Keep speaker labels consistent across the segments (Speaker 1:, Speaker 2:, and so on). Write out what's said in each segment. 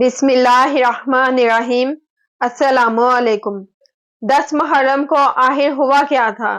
Speaker 1: بسم اللہ الرحمن الرحیم۔ السلام علیکم۔ 10 محرم کو آخر ہوا کیا تھا؟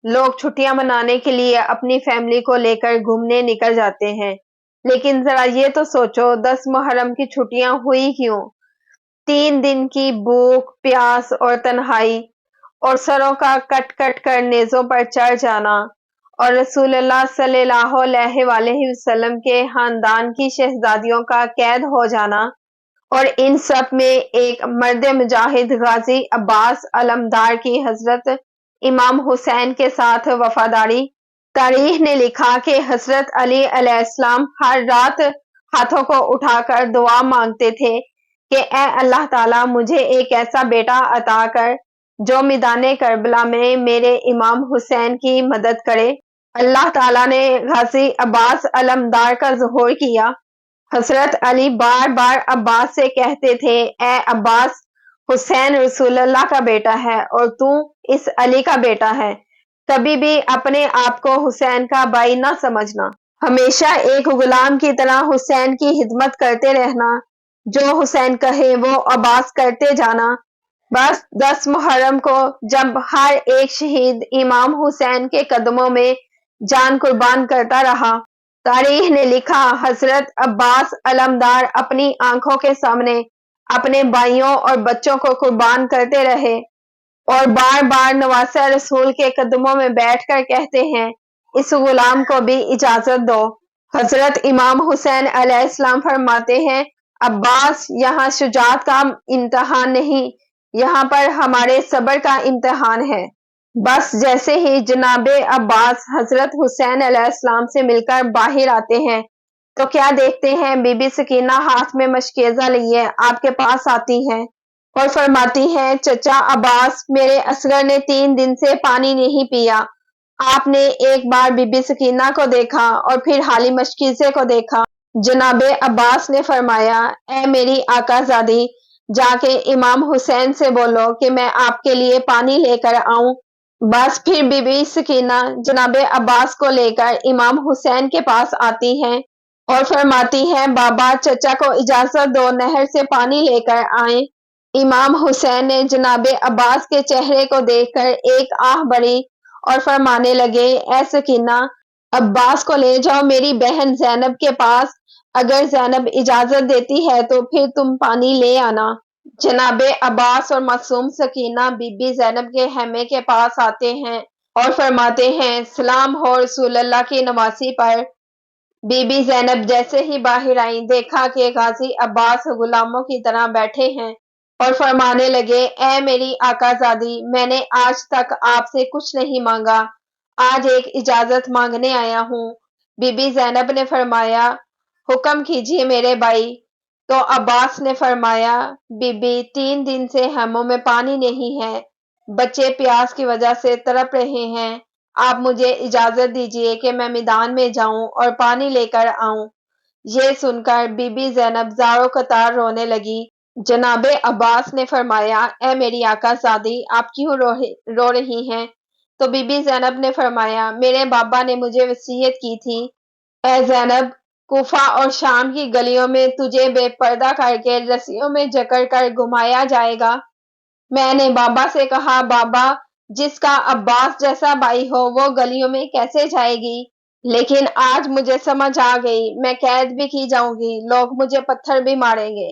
Speaker 1: لوگ چھٹیاں منانے کے لیے اپنی فیملی کو لے کر گھومنے نکل جاتے ہیں، لیکن ذرا یہ تو سوچو 10 محرم کی چھٹیاں ہوئی کیوں؟ 3 دن کی بھوک پیاس اور تنہائی، اور سروں کا کٹ کٹ کر نیزوں پر چڑھ جانا، اور رسول اللہ صلی اللہ علیہ وآلہ وسلم کے خاندان کی شہزادیوں کا قید ہو جانا، اور ان سب میں ایک مرد مجاہد غازی عباس علمدار کی حضرت امام حسین کے ساتھ وفاداری۔ تاریخ نے لکھا کہ حضرت علی علیہ السلام ہر رات ہاتھوں کو اٹھا کر دعا مانگتے تھے کہ اے اللہ تعالیٰ مجھے ایک ایسا بیٹا عطا کر جو میدان کربلا میں میرے امام حسین کی مدد کرے۔ اللہ تعالیٰ نے غازی عباس علمدار کا ظہور کیا۔ حضرت علی بار بار عباس سے کہتے تھے، اے عباس، حسین رسول اللہ کا بیٹا ہے اور تو اس علی کا بیٹا ہے، کبھی بھی اپنے آپ کو حسین کا بھائی نہ سمجھنا، ہمیشہ ایک غلام کی طرح حسین کی خدمت کرتے رہنا، جو حسین کہے وہ عباس کرتے جانا۔ بس 10 محرم کو جب ہر ایک شہید امام حسین کے قدموں میں جان قربان کرتا رہا، تاریخ نے لکھا حضرت عباس علمدار اپنی آنکھوں کے سامنے اپنے بھائیوں اور بچوں کو قربان کرتے رہے، اور بار بار نواسہ رسول کے قدموں میں بیٹھ کر کہتے ہیں، اس غلام کو بھی اجازت دو۔ حضرت امام حسین علیہ السلام فرماتے ہیں، عباس، یہاں شجاعت کا امتحان نہیں، یہاں پر ہمارے صبر کا امتحان ہے۔ بس جیسے ہی جناب عباس حضرت حسین علیہ السلام سے مل کر باہر آتے ہیں تو کیا دیکھتے ہیں، بی بی سکینہ ہاتھ میں مشکیزہ لیے آپ کے پاس آتی ہیں اور فرماتی ہیں، چچا عباس، میرے اصغر نے 3 دن سے پانی نہیں پیا۔ آپ نے ایک بار بی بی سکینہ کو دیکھا اور پھر حالی مشکیزے کو دیکھا۔ جناب عباس نے فرمایا، اے میری آقا زادی، جا کے امام حسین سے بولو کہ میں آپ کے لیے پانی لے کر آؤں۔ بس پھر بی بی سکینہ جناب عباس کو لے کر امام حسین کے پاس آتی ہیں اور فرماتی ہیں، بابا، چچا کو اجازت دو نہر سے پانی لے کر آئیں۔ امام حسین نے جناب عباس کے چہرے کو دیکھ کر ایک آہ بھری اور فرمانے لگے، اے سکینہ، عباس کو لے جاؤ میری بہن زینب کے پاس، اگر زینب اجازت دیتی ہے تو پھر تم پانی لے آنا۔ جناب عباس اور معصوم سکینہ بی بی زینب کے خیمے کے پاس آتے ہیں اور فرماتے ہیں، سلام ہو رسول اللہ کی نواسی پر۔ بی بی زینب جیسے ہی باہر آئیں، دیکھا کہ غازی عباس غلاموں کی طرح بیٹھے ہیں اور فرمانے لگے، اے میری آقا زادی، میں نے آج تک آپ سے کچھ نہیں مانگا، آج ایک اجازت مانگنے آیا ہوں۔ بی بی زینب نے فرمایا، حکم کیجیے میرے بھائی۔ تو عباس نے فرمایا، بی بی، 3 دن سے خیموں میں پانی نہیں ہے، بچے پیاس کی وجہ سے تڑپ رہے ہیں، آپ مجھے اجازت دیجیے کہ میں میدان میں جاؤں اور پانی لے کر آؤں۔ یہ سن کر بی بی زینب زاروں قطار رونے لگی۔ جناب عباس نے فرمایا، اے میری آقا زادی، آپ کیوں رو رہی ہیں؟ تو بی بی زینب نے فرمایا، میرے بابا نے مجھے وصیت کی تھی، اے زینب، کوفہ اور شام کی گلیوں میں تجھے بے پردہ کر کے رسیوں میں جکڑ کر گھمایا جائے گا۔ میں نے بابا سے کہا، بابا، جس کا عباس جیسا بھائی ہو وہ گلیوں میں کیسے جائے گی؟ لیکن آج مجھے سمجھ آ گئی، میں قید بھی کی جاؤں گی، لوگ مجھے پتھر بھی ماریں گے۔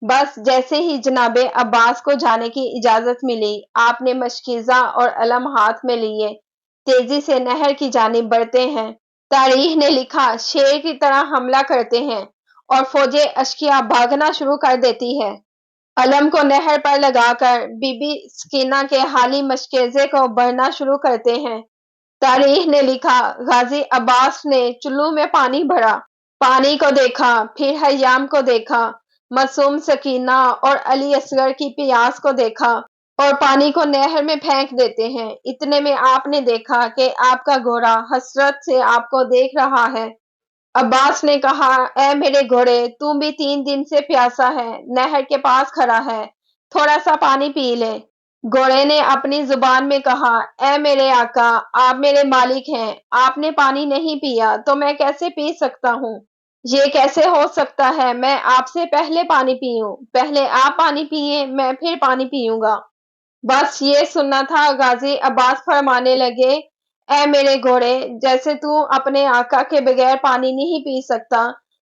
Speaker 1: بس جیسے ہی جناب عباس کو جانے کی اجازت ملی، آپ نے مشکیزہ اور علم ہاتھ میں لیے تیزی سے نہر کی جانب بڑھتے ہیں۔ تاریخ نے لکھا، شیر کی طرح حملہ کرتے ہیں اور فوج اشقیاء بھاگنا شروع کر دیتی ہے۔ علم کو نہر پر لگا کر بی بی سکینہ کے حالی مشکیزے کو بڑھنا شروع کرتے ہیں۔ تاریخ نے لکھا، غازی عباس نے چلو میں پانی بھرا، پانی کو دیکھا، پھر خیام کو دیکھا، معصوم سکینہ اور علی اصغر کی پیاس کو دیکھا اور پانی کو نہر میں پھینک دیتے ہیں۔ اتنے میں آپ نے دیکھا کہ آپ کا گھوڑا حسرت سے آپ کو دیکھ رہا ہے۔ عباس نے کہا، اے میرے گھوڑے، تو بھی 3 دن سے پیاسا ہے، نہر کے پاس کھڑا ہے، تھوڑا سا پانی پی لے۔ گھوڑے نے اپنی زبان میں کہا، اے میرے آقا، آپ میرے مالک ہیں، آپ نے پانی نہیں پیا تو میں کیسے پی سکتا ہوں؟ یہ کیسے ہو سکتا ہے؟ میں آپ سے پہلے پانی پیوں؟ پہلے آپ پانی پیئیں، میں پھر پانی پیوں گا۔ بس یہ سننا تھا۔ غازی عباس فرمانے لگے، اے میرے گھوڑے، جیسے تو اپنے آقا کے بغیر پانی نہیں پی سکتا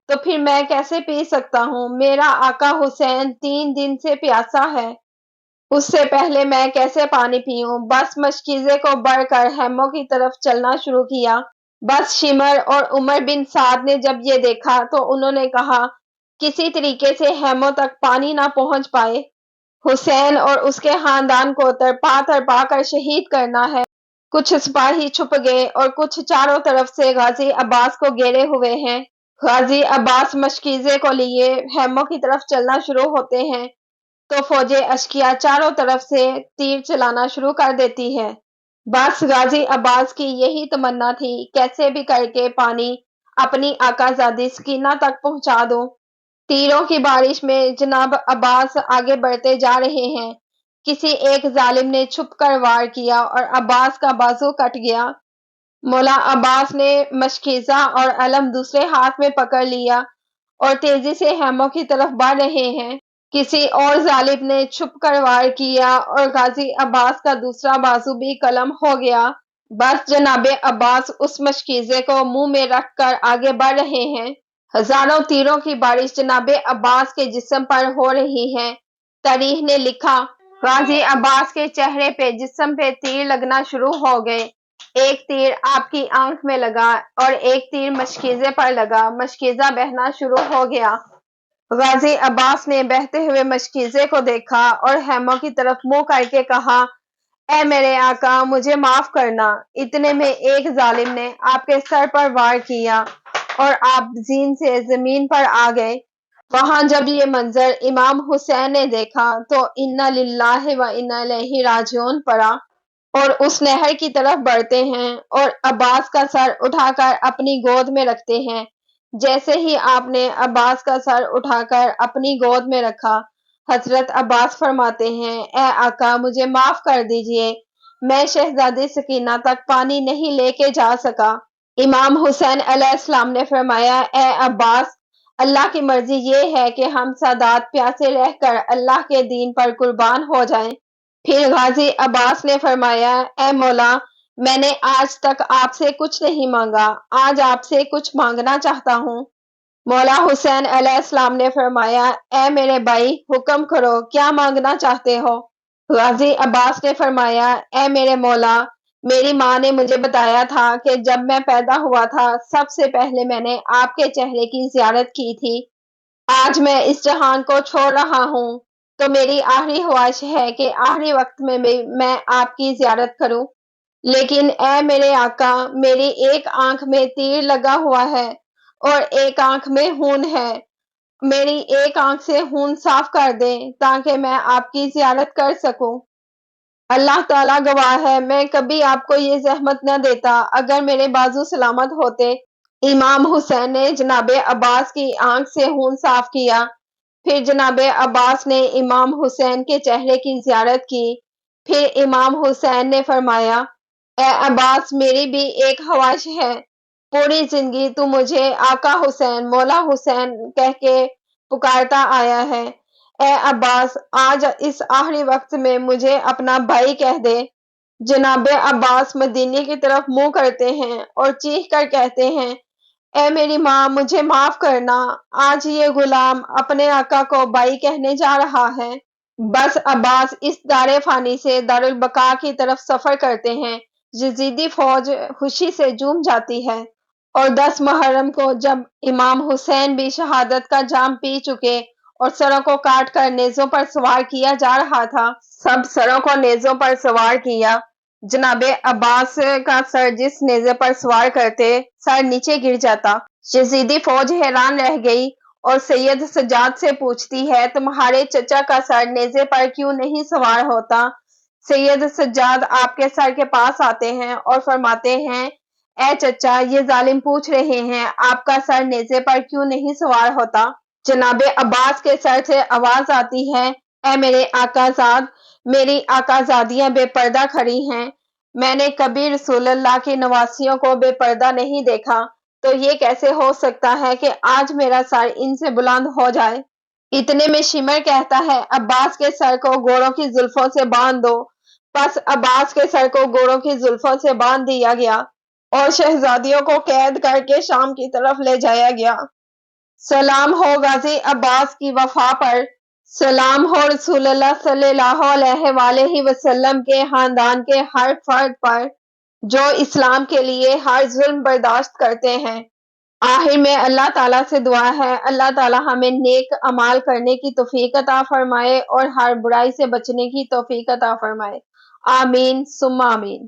Speaker 1: تو پھر میں کیسے پی سکتا ہوں؟ میرا آقا حسین 3 دن سے پیاسا ہے، اس سے پہلے میں کیسے پانی پیوں؟ بس مشکیزے کو بڑھ کر خیموں کی طرف چلنا شروع کیا۔ بس شمر اور عمر بن سعد نے جب یہ دیکھا تو انہوں نے کہا، کسی طریقے سے خیموں تک پانی نہ پہنچ پائے، حسین اور اس کے خاندان کو تڑپا کر شہید کرنا ہے۔ کچھ سپاہی چھپ گئے اور کچھ چاروں طرف سے غازی عباس کو گھیرے ہوئے ہیں۔ غازی عباس مشکیزے کو لیے خیموں کی طرف چلنا شروع ہوتے ہیں تو فوج اشکیا چاروں طرف سے تیر چلانا شروع کر دیتی ہے۔ بس غازی عباس کی یہی تمنا تھی، کیسے بھی کر کے پانی اپنی آقا زادی سکینہ تک پہنچا دو۔ تیروں کی بارش میں جناب عباس آگے بڑھتے جا رہے ہیں۔ کسی ایک ظالم نے چھپ کر وار کیا اور عباس کا بازو کٹ گیا۔ مولا عباس نے مشکیزہ اور علم دوسرے ہاتھ میں پکڑ لیا اور تیزی سے خیموں کی طرف بڑھ رہے ہیں۔ کسی اور ظالم نے چھپ کر وار کیا اور غازی عباس کا دوسرا بازو بھی قلم ہو گیا۔ بس جناب عباس اس مشکیزے کو منہ میں رکھ کر آگے بڑھ رہے ہیں۔ ہزاروں تیروں کی بارش جناب عباس کے جسم پر ہو رہی ہے۔ تاریخ نے لکھا، غازی عباس کے چہرے پہ جسم پہ تیر لگنا شروع ہو گئے۔ ایک تیر آپ کی آنکھ میں لگا اور ایک تیر مشکیزے پر لگا۔ مشکیزہ بہنا شروع ہو گیا۔ غازی عباس نے بہتے ہوئے مشکیزے کو دیکھا اور خیموں کی طرف منہ کر کے کہا، اے میرے آقا، مجھے معاف کرنا۔ اتنے میں ایک ظالم نے آپ کے سر پر وار کیا اور آپ زین سے زمین پر آ گئے۔ وہاں جب یہ منظر امام حسین نے دیکھا تو انا للہ و انا الیہ راجعون پڑا اور اس نہر کی طرف بڑھتے ہیں اور عباس کا سر اٹھا کر اپنی گود میں رکھتے ہیں۔ جیسے ہی آپ نے عباس کا سر اٹھا کر اپنی گود میں رکھا، حضرت عباس فرماتے ہیں، اے آقا، مجھے معاف کر دیجئے، میں شہزادی سکینہ تک پانی نہیں لے کے جا سکا۔ امام حسین علیہ السلام نے فرمایا، اے عباس، اللہ کی مرضی یہ ہے کہ ہم سادات پیاسے رہ کر اللہ کے دین پر قربان ہو جائیں۔ پھر غازی عباس نے فرمایا، اے مولا، میں نے آج تک آپ سے کچھ نہیں مانگا، آج آپ سے کچھ مانگنا چاہتا ہوں۔ مولا حسین علیہ السلام نے فرمایا، اے میرے بھائی، حکم کرو، کیا مانگنا چاہتے ہو؟ غازی عباس نے فرمایا، اے میرے مولا، میری ماں نے مجھے بتایا تھا کہ جب میں پیدا ہوا تھا سب سے پہلے میں نے آپ کے چہرے کی زیارت کی تھی۔ آج میں اس جہان کو چھوڑ رہا ہوں تو میری آخری خواہش ہے کہ آخری وقت میں میں آپ کی زیارت کروں۔ لیکن اے میرے آقا، میری ایک آنکھ میں تیر لگا ہوا ہے اور ایک آنکھ میں خون ہے، میری ایک آنکھ سے خون صاف کر دیں تاکہ میں آپ کی زیارت کر سکوں۔ اللہ تعالیٰ گواہ ہے، میں کبھی آپ کو یہ زحمت نہ دیتا اگر میرے بازو سلامت ہوتے۔ امام حسین نے جناب عباس کی آنکھ سے خون صاف کیا۔ پھر جناب عباس نے امام حسین کے چہرے کی زیارت کی۔ پھر امام حسین نے فرمایا، اے عباس، میری بھی ایک خواہش ہے، پوری زندگی تو مجھے آقا حسین، مولا حسین کہہ کے پکارتا آیا ہے۔ اے عباس، آج اس آخری وقت میں مجھے اپنا بھائی کہہ دے۔ جناب عباس مدینے کی طرف منہ کرتے ہیں اور چیخ کر کہتے ہیں، اے میری ماں، مجھے معاف کرنا، آج یہ غلام اپنے آقا کو بھائی کہنے جا رہا ہے۔ بس عباس اس دار فانی سے دارالبقاء کی طرف سفر کرتے ہیں۔ یزیدی فوج خوشی سے جھوم جاتی ہے اور 10 محرم کو جب امام حسین بھی شہادت کا جام پی چکے اور سروں کو کاٹ کر نیزوں پر سوار کیا جا رہا تھا، سب سروں کو نیزوں پر سوار کیا۔ جناب عباس کا سر جس نیزے پر سوار کرتے، سر نیچے گر جاتا۔ یزیدی فوج حیران رہ گئی اور سید سجاد سے پوچھتی ہے، تمہارے چچا کا سر نیزے پر کیوں نہیں سوار ہوتا؟ سید سجاد آپ کے سر کے پاس آتے ہیں اور فرماتے ہیں، اے چچا، یہ ظالم پوچھ رہے ہیں آپ کا سر نیزے پر کیوں نہیں سوار ہوتا؟ جناب عباس کے سر سے آواز آتی ہے، اے میرے آقا زاد، میری آقا زادیاں بے پردہ کھڑی ہیں، میں نے کبھی رسول اللہ کی نواسیوں کو بے پردہ نہیں دیکھا۔ تو یہ کیسے ہو سکتا ہے کہ آج میرا سر ان سے بلند ہو جائے؟ اتنے میں شمر کہتا ہے عباس کے سر کو گھوڑوں کی زلفوں سے باندھ دو۔ پس عباس کے سر کو گھوڑوں کی زلفوں سے باندھ دیا گیا اور شہزادیوں کو قید کر کے شام کی طرف لے جایا گیا۔ سلام ہو غازی عباس کی وفا پر، سلام ہو رسول اللہ صلی اللہ علیہ وآلہ وسلم کے خاندان کے ہر فرد پر جو اسلام کے لیے ہر ظلم برداشت کرتے ہیں۔ آخر میں اللہ تعالیٰ سے دعا ہے اللہ تعالیٰ ہمیں نیک اعمال کرنے کی توفیق عطا فرمائے اور ہر برائی سے بچنے کی توفیق عطا فرمائے۔ آمین ثم آمین۔